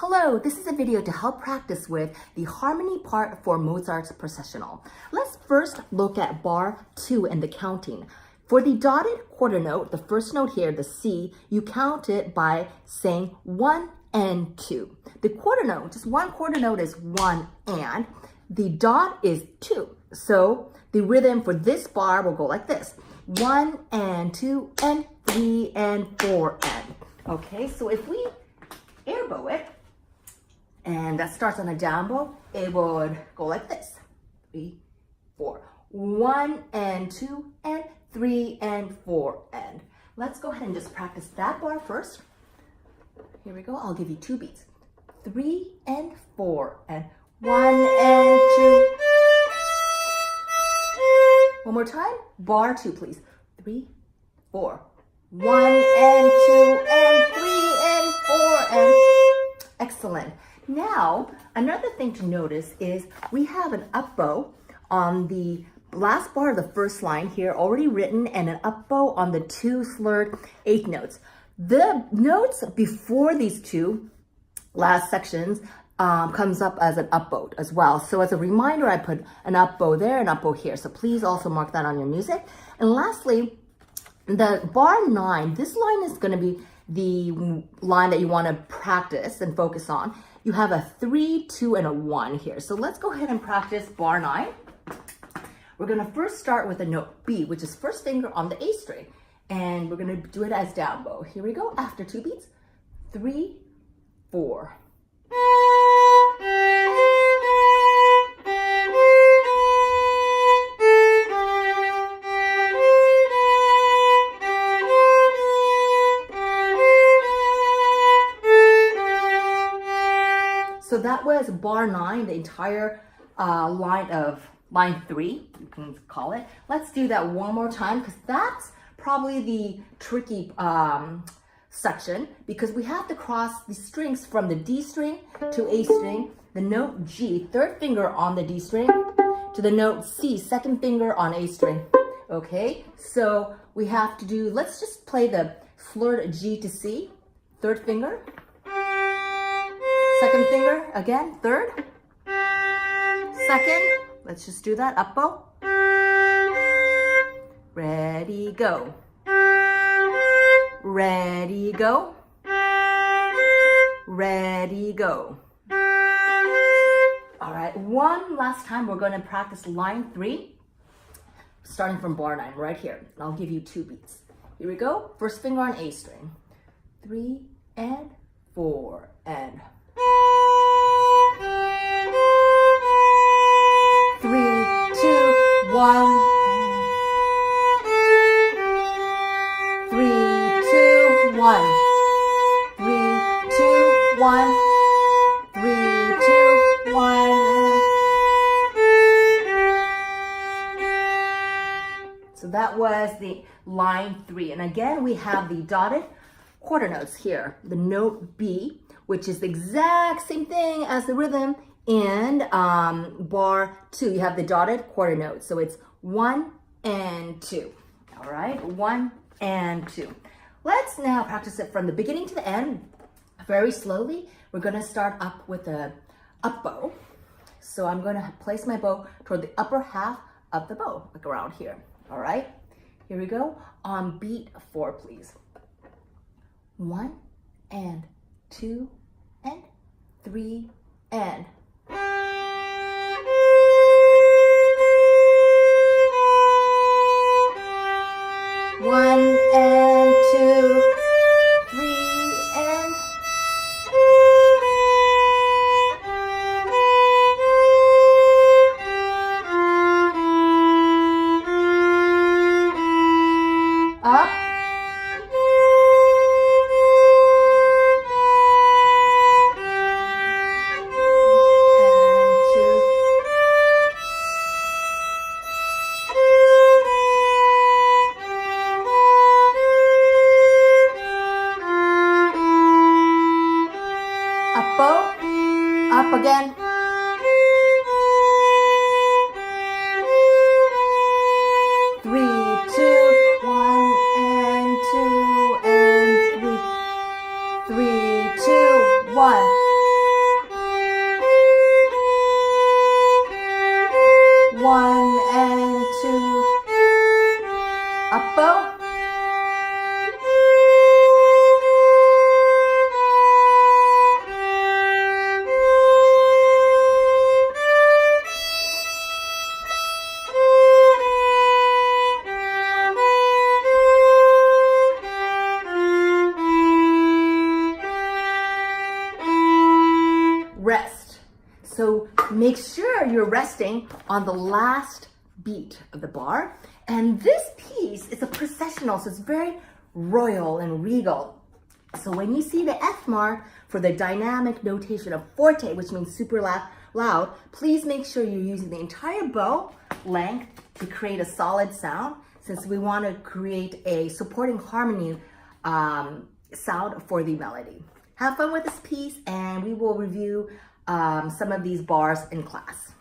Hello, this is a video to help practice with the harmony part for Mozart's Processional. Let's first look at bar 2 and the counting. For the dotted quarter note, the first note here, the C, you count it by saying 1 and 2. The quarter note, just one quarter note is 1 and, the dot is 2. So the rhythm for this bar will go like this. 1 and 2 and 3 and 4 and. Okay, so if we air bow it, and that starts on a down bow, it would go like this. 3, 4. 1 and 2 and 3 and 4 and. Let's go ahead and just practice that bar first. Here we go. I'll give you 2 beats. 3 and 4 and 1 and 2. One more time. Bar 2, please. 3, 4. 1 and 2 and 3 and 4 and. Excellent. Now, another thing to notice is we have an up bow on the last bar of the first line here already written and an up bow on the 2 slurred 8th notes. The notes before these 2 last sections comes up as an up bow as well. So as a reminder, I put an up bow there, an up bow here. So please also mark that on your music. And lastly, the bar 9, this line is going to be the line that you want to practice and focus on. You have a 3, 2, and a 1 here. So let's go ahead and practice bar 9. We're going to first start with the note B, which is first finger on the A string. And we're going to do it as down bow. Here we go. After 2 beats. 3, 4. So that was bar 9, the entire line of line 3, you can call it. Let's do that one more time because that's probably the tricky section because we have to cross the strings from the D string to A string, the note G, 3rd finger on the D string, to the note C, 2nd finger on A string. Okay, so we have to do, let's just play the slurred G to C, 3rd finger. 2nd finger, again, 3rd, 2nd, let's just do that, up bow, ready, go, ready, go, ready, go. All right, one last time, we're gonna practice line 3, starting from bar 9, right here. And I'll give you 2 beats. Here we go, first finger on A string, 3 and 4 and. 3, 2, 1. 3, 2, 1. 3, 2, 1. 3, 2, 1. So that was the line 3. And again, we have the dotted quarter notes here. The note B, which is the exact same thing as the rhythm in bar 2. You have the dotted quarter notes. So it's 1 and 2. All right, 1 and 2. Let's now practice it from the beginning to the end very slowly. We're going to start up with the up bow. So I'm going to place my bow toward the upper half of the bow, like around here. All right, here we go. On beat 4, please. 1 and 2 and 3 and. 1 and 2, 3 and. Up. Up again. 3, 2, 1 and 2 and 3. 3, 2, 1. rest. So make sure you're resting on the last beat of the bar. And this piece is a processional, so it's very royal and regal. So when you see the F mark for the dynamic notation of forte, which means super loud, please make sure you're using the entire bow length to create a solid sound, since we want to create a supporting harmony sound for the melody. Have fun with this piece, and we will review some of these bars in class.